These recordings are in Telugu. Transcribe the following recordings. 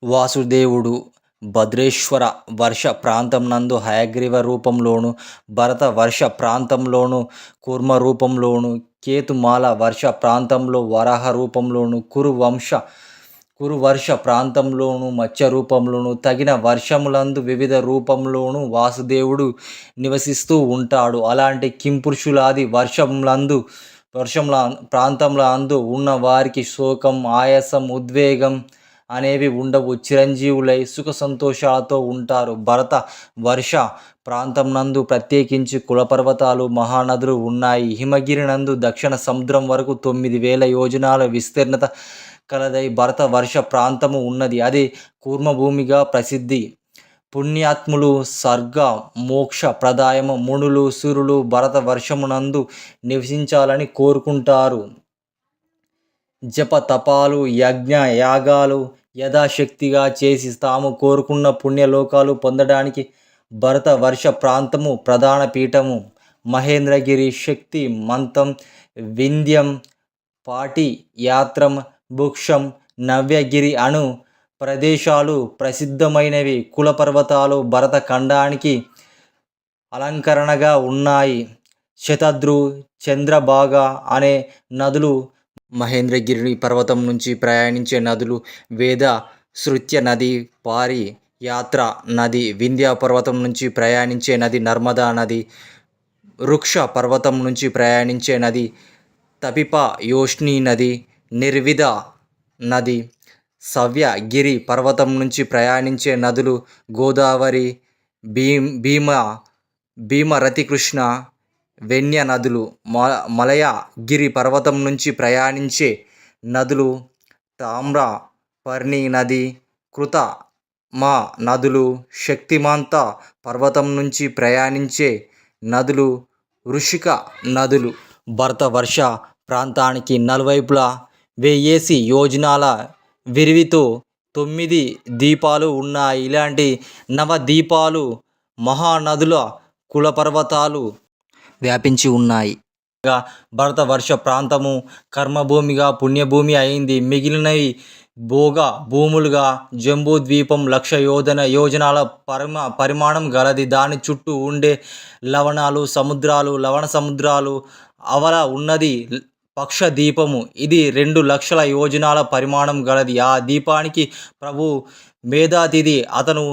వాసుదేవుడు భద్రేశ్వర వర్ష ప్రాంతంనందు హయగ్రీవ రూపంలోను, భరత వర్ష ప్రాంతంలోను కూర్మ రూపంలోను, కేతుమాల వర్ష ప్రాంతంలో వరాహ రూపంలోను, కురువర్ష ప్రాంతంలోను మత్స్య రూపంలోను, తగిన వర్షములందు వివిధ రూపంలోను వాసుదేవుడు నివసిస్తూ ఉంటాడు. అలాంటి కింపురుషులాది వర్షముల ప్రాంతముల అందు ఉన్న వారికి శోకం, ఆయాసం, ఉద్వేగం అనేవి ఉండవు. చిరంజీవులై సుఖ సంతోషాలతో ఉంటారు. భరత వర్ష ప్రాంతం నందు ప్రత్యేకించి కులపర్వతాలు, మహానదులు ఉన్నాయి. హిమగిరి నందు దక్షిణ సముద్రం వరకు 9,000 యోజనాల విస్తీర్ణత కలదై భరత వర్ష ప్రాంతము ఉన్నది. అది కూర్మభూమిగా ప్రసిద్ధి. పుణ్యాత్ములు, స్వర్గ మోక్ష ప్రదాయము మునులు, సురులు భరత వర్షమునందు నివసించాలని కోరుకుంటారు. జప తపాలు, యజ్ఞ యాగాలు యథాశక్తిగా చేసి తాము కోరుకున్న పుణ్యలోకాలు పొందడానికి భరత వర్ష ప్రాంతము ప్రధాన పీఠము. మహేంద్రగిరి, శక్తి మంతం, వింధ్యం, పాటి యాత్రం, భుక్షం, నవ్యగిరి అను ప్రదేశాలు ప్రసిద్ధమైనవి. కుల పర్వతాలు భరత ఖండానికి అలంకరణగా ఉన్నాయి. శతద్రు, చంద్రభాగ అనే నదులు మహేంద్రగిరి పర్వతం నుంచి ప్రయాణించే నదులు. వేద శృత్య నది, పారి యాత్ర నది, వింధ్య పర్వతం నుంచి ప్రయాణించే నది నర్మదా నది, వృక్ష పర్వతం నుంచి ప్రయాణించే నది తపిప యోష్ణి నది, నిర్విధ నది. సవ్యగిరి పర్వతం నుంచి ప్రయాణించే నదులు గోదావరి, భీమరతి, కృష్ణ, వెన్య నదులు. మలయగిరి పర్వతం నుంచి ప్రయాణించే నదులు తామ్రపర్ణి నది, కృతమ నదులు. శక్తిమంత పర్వతం నుంచి ప్రయాణించే నదులు వృషిక నదులు. భరత వర్ష ప్రాంతానికి నలువైపులా 1000 యోజనాల విరివితో 9 ద్వీపాలు ఉన్నాయి. ఇలాంటి నవద్వీపాలు మహానదుల కులపర్వతాలు వ్యాపించి ఉన్నాయి. భరత వర్ష ప్రాంతము కర్మభూమిగా పుణ్యభూమి అయింది. మిగిలినవి భోగ భూములుగా. జంబూ ద్వీపం 1,00,000 యోజనాల పరిమాణం గలది. దాని చుట్టూ ఉండే లవణ సముద్రాలు అవల ఉన్నది పక్షద్వీపము. ఇది 2,00,000 యోజనాల పరిమాణం గలది. ఆ ద్వీపానికి ప్రభు మేధాతిథి. అతను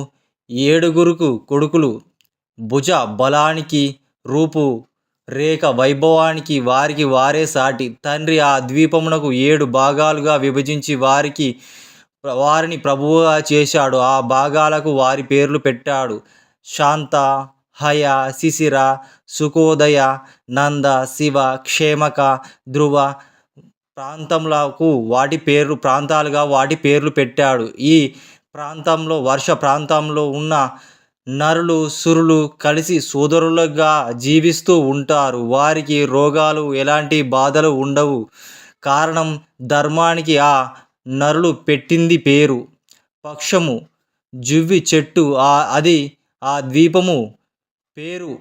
7 కొడుకులు. భుజ బలానికి, రూపు రేఖ వైభవానికి వారికి వారే సాటి. తండ్రి ఆ ద్వీపమునకు 7 భాగాలుగా విభజించి వారిని ప్రభువుగా చేశాడు. ఆ భాగాలకు వారి పేర్లు పెట్టాడు. శాంత, హయ, శిశిర, సుఖోదయ, నంద, శివ, క్షేమక, ధ్రువ ప్రాంతములకు ప్రాంతాలుగా వాటి పేర్లు పెట్టాడు. ఈ ప్రాంతంలో వర్ష ప్రాంతంలో ఉన్న నరులు, సురులు కలిసి సోదరులుగా జీవిస్తూ ఉంటారు. వారికి రోగాలు, ఎలాంటి బాధలు ఉండవు. కారణం ధర్మానికి ఆ నరులు పెట్టింది పేరు. పక్షము జువ్వి చెట్టు అది ఆ ద్వీపము పేరు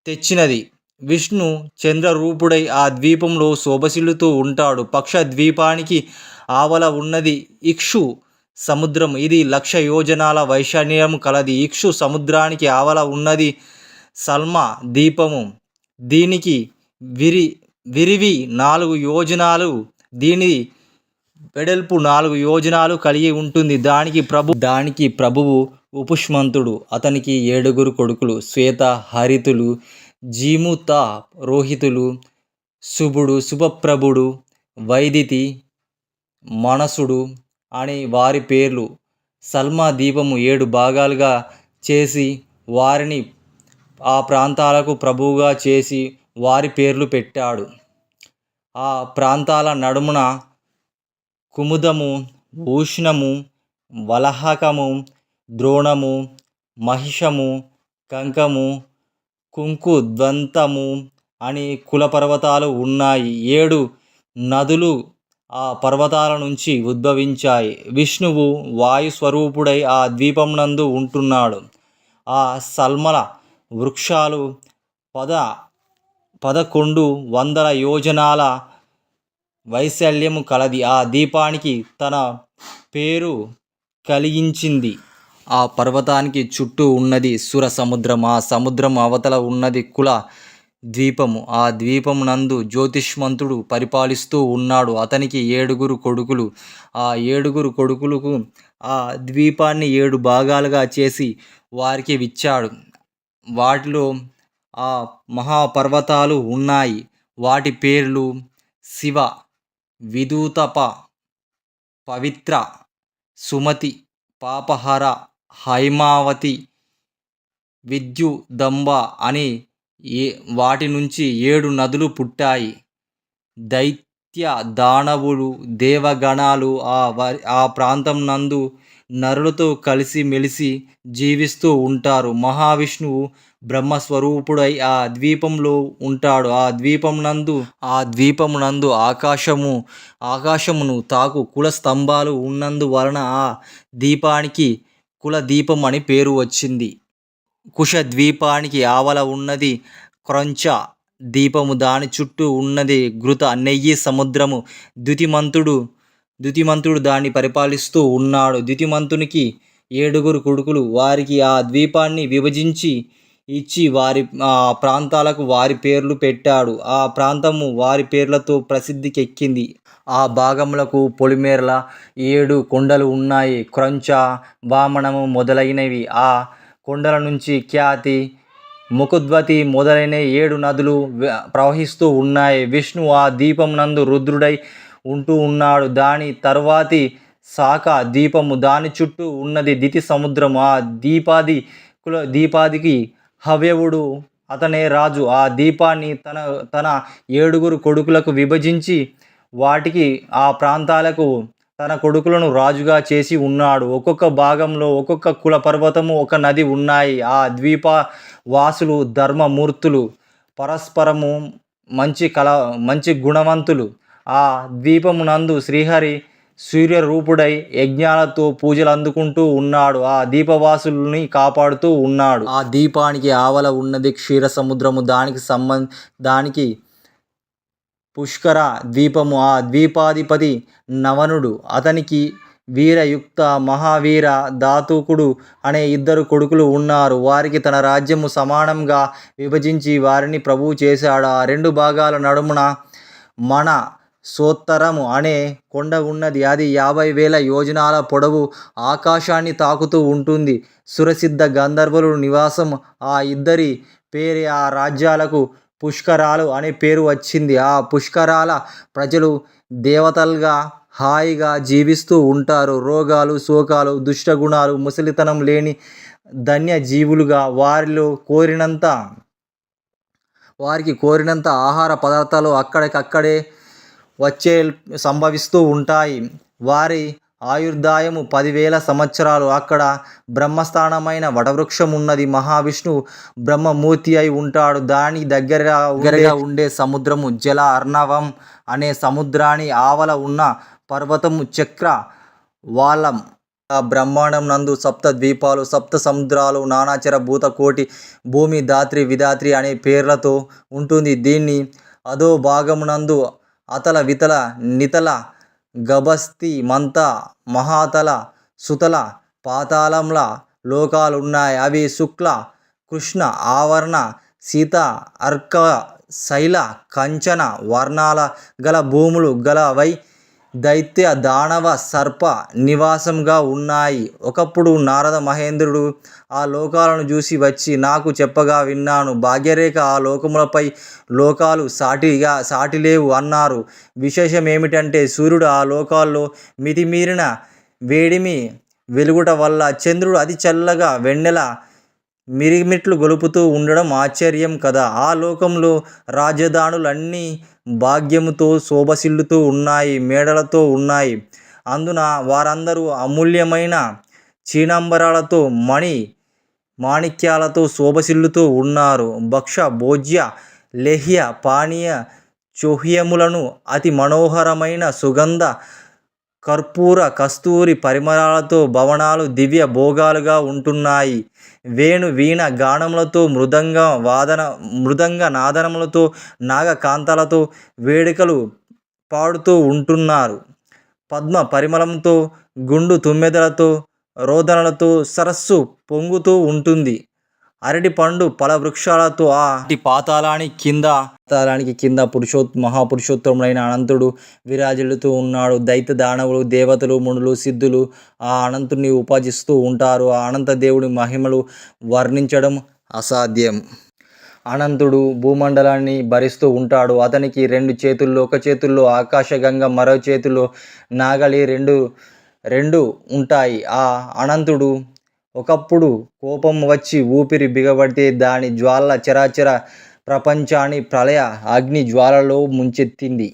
తెచ్చినది. విష్ణు చంద్రరూపుడై ఆ ద్వీపంలో శోభసిల్లుతూ ఉంటాడు. పక్ష ద్వీపానికి ఆవల ఉన్నది ఇక్షు సముద్రం. ఇది 1,00,000 యోజనాల వైశాల్యం కలది. ఇక్షు సముద్రానికి ఆవల ఉన్నది సల్మా ద్వీపము. దీనికి విరివి 4 యోజనాలు, దీని వెడల్పు 4 యోజనాలు కలిగి ఉంటుంది. దానికి ప్రభువు ఉపష్మంతుడు. అతనికి 7 కొడుకులు. శ్వేత హరితులు, జీముత రోహితులు, శుభుడు, శుభప్రభుడు, వైదితి, మనసుడు అని వారి పేర్లు. సల్మా ద్వీపము 7 భాగాలుగా చేసి వారిని ఆ ప్రాంతాలకు ప్రభువుగా చేసి వారి పేర్లు పెట్టాడు. ఆ ప్రాంతాల నడుమున కుముదము, ఉష్ణము, వలహకము, ద్రోణము, మహిషము, కంకము, కుంకుద్వంతము అని కులపర్వతాలు ఉన్నాయి. 7 నదులు ఆ పర్వతాల నుంచి ఉద్భవించాయి. విష్ణువు వాయుస్వరూపుడై ఆ ద్వీపమునందు ఉంటున్నాడు. ఆ సల్మల వృక్షాలు 1,100 యోజనాల వైశాల్యము కలది. ఆ ద్వీపానికి తన పేరు కలిగించింది. ఆ పర్వతానికి చుట్టూ ఉన్నది సుర సముద్రం. ఆ సముద్రం అవతల ఉన్నది కుల ద్వీపము. ఆ ద్వీపమునందు జ్యోతిష్మంతుడు పరిపాలిస్తూ ఉన్నాడు. అతనికి 7 కొడుకులు. ఆ 7 కొడుకులకు ఆ ద్వీపాన్ని 7 భాగాలుగా చేసి వారికి విచ్చాడు. వాటిలో ఆ మహాపర్వతాలు ఉన్నాయి. వాటి పేర్లు శివ, విదూతప, పవిత్ర, సుమతి, పాపహర, హైమావతి, విద్యుదంబ అని వాటి నుంచి 7 నదులు పుట్టాయి. దైత్య దానవులు దేవగణాలు ఆ ప్రాంతం నందు నరులతో కలిసి మెలిసి జీవిస్తూ ఉంటారు. మహావిష్ణువు బ్రహ్మస్వరూపుడై ఆ ద్వీపంలో ఉంటాడు. ఆ ద్వీపమునందు ఆకాశమును తాకు కుల స్తంభాలు ఉన్నందువలన ఆ దీపానికి కుల దీపం అని పేరు వచ్చింది. కుశ ద్వీపానికి ఆవల ఉన్నది క్రౌంచ దీపము. దాని చుట్టూ ఉన్నది ఘృత నెయ్యి సముద్రము. ద్యుతిమంతుడు దాన్ని పరిపాలిస్తూ ఉన్నాడు. ద్యుతిమంతునికి 7 కొడుకులు. వారికి ఆ ద్వీపాన్ని విభజించి ఇచ్చి వారి ప్రాంతాలకు వారి పేర్లు పెట్టాడు. ఆ ప్రాంతము వారి పేర్లతో ప్రసిద్ధికెక్కింది. ఆ భాగములకు పొలిమేరల 7 కొండలు ఉన్నాయి. క్రౌంచ, వామనము మొదలైనవి. ఆ కొండల నుంచి ఖ్యాతి, ముకుద్వతి మొదలైన 7 నదులు ప్రవహిస్తూ ఉన్నాయి. విష్ణువు ఆ ద్వీపమునందు రుద్రుడై ఉంటూ ఉన్నాడు. దాని తరువాతి శాఖ ద్వీపము. దాని చుట్టూ ఉన్నది దితి సముద్రము. ఆ దీపాదికి హవ్యవుడు, అతనే రాజు. ఆ దీపాన్ని తన 7 కొడుకులకు విభజించి వాటికి ఆ ప్రాంతాలకు తన కొడుకులను రాజుగా చేసి ఉన్నాడు. ఒక్కొక్క భాగంలో ఒక్కొక్క కుల పర్వతము, ఒక నది ఉన్నాయి. ఆ ద్వీప వాసులు ధర్మమూర్తులు, పరస్పరము మంచి గుణవంతులు. ఆ ద్వీపమునందు శ్రీహరి సూర్యరూపుడై యజ్ఞాలతో పూజలు అందుకుంటూ ఉన్నాడు. ఆ ద్వీపవాసుల్ని కాపాడుతూ ఉన్నాడు. ఆ ద్వీపానికి ఆవల ఉన్నది క్షీర సముద్రము. దానికి పుష్కర ద్వీపము. ఆ ద్వీపాధిపతి నవనుడు. అతనికి వీరయుక్త, మహావీర, ధాతుకుడు అనే 2 కొడుకులు ఉన్నారు. వారికి తన రాజ్యము సమానంగా విభజించి వారిని ప్రభువు చేశాడు. ఆ 2 భాగాల నడుమున మనసోత్తరము అనే కొండ ఉన్నది. అది 50,000 యోజనాల పొడవు, ఆకాశాన్ని తాకుతూ ఉంటుంది. సురసిద్ధ గంధర్వుల నివాసం. ఆ ఇద్దరి పేరే ఆ రాజ్యాలకు పుష్కరాలు అనే పేరు వచ్చింది. ఆ పుష్కరాల ప్రజలు దేవతల్గా హాయిగా జీవిస్తూ ఉంటారు. రోగాలు, శోకాలు, దుష్టగుణాలు, ముసలితనం లేని ధన్య జీవులుగా వారికి కోరినంత ఆహార పదార్థాలు అక్కడికక్కడే సంభవిస్తూ ఉంటాయి. వారి ఆయుర్దాయము 10,000 సంవత్సరాలు. అక్కడ బ్రహ్మస్థానమైన వటవృక్షం ఉన్నది. మహావిష్ణువు బ్రహ్మమూర్తి అయి ఉంటాడు. దాని దగ్గరగా ఉండే సముద్రము జల అర్ణవం అనే సముద్రాన్ని ఆవల ఉన్న పర్వతము చక్రవాళం. ఆ బ్రహ్మాండం నందు 7 ద్వీపాలు, 7 సముద్రాలు, నానాచర భూతకోటి, భూమి, ధాత్రి, విధాత్రి అనే పేర్లతో ఉంటుంది. దీన్ని అధో భాగమునందు అతల, వితల, నితల, గభస్తి, మంత, మహాతల, సుతల, పాతాళంల లోకాలున్నాయి. అవి శుక్ల, కృష్ణ, ఆవరణ, సీత, అర్క, శైల, కంచన వర్ణాల గల భూములు గలవై దైత్య, దానవ, సర్ప నివాసంగా ఉన్నాయి. ఒకప్పుడు నారద మహేంద్రుడు ఆ లోకాలను చూసి వచ్చి నాకు చెప్పగా విన్నాను. భాగ్యరేఖ ఆ లోకములపై లోకాలు సాటిలేవు అన్నారు. విశేషమేమిటంటే సూర్యుడు ఆ లోకాల్లో మితిమీరిన వేడిమి వెలుగుట వల్ల చంద్రుడు అతి చల్లగా వెన్నెల మిరిమిట్లు గొలుపుతూ ఉండడం ఆశ్చర్యం కదా. ఆ లోకంలో రాజధానులన్నీ భాగ్యముతో శోభసిల్లుతూ ఉన్నాయి, మేడలతో ఉన్నాయి. అందున వారందరూ అమూల్యమైన చీనాంబరాలతో మాణిక్యాలతో శోభసిల్లుతూ ఉన్నారు. భక్ష భోజ్య లేహ్య పానీయ చోహ్యములను అతి మనోహరమైన సుగంధ కర్పూర కస్తూరి పరిమళాలతో భవనాలు దివ్య భోగాలుగా ఉంటున్నాయి. వేణు వీణ గానములతో మృదంగ నాదనములతో నాగకాంతాలతో వేడుకలు పాడుతూ ఉంటున్నారు. పద్మ పరిమళంతో గుండు తుమ్మెదలతో రోదనలతో సరస్సు పొంగుతూ ఉంటుంది. అరటి పండు ఫలవృక్షాలతో పాతాళానికి కింద మహాపురుషోత్తముడైన అనంతుడు విరాజిల్లుతూ ఉన్నాడు. దైత్య దానవులు, దేవతలు, మునులు, సిద్ధులు ఆ అనంతుడిని ఉపాసిస్తూ ఉంటారు. ఆ అనంత దేవుడి మహిమలు వర్ణించడం అసాధ్యం. అనంతుడు భూమండలాన్ని భరిస్తూ ఉంటాడు. అతనికి 2 చేతులు, ఒక చేతుల్లో ఆకాశగంగ, మరో చేతిలో నాగలి రెండు ఉంటాయి. ఆ అనంతుడు ఒకప్పుడు కోపం వచ్చి ఊపిరి బిగబడితే దాని జ్వాల చరాచర ప్రపంచాన్ని ప్రళయ అగ్ని జ్వాలలో ముంచెత్తింది.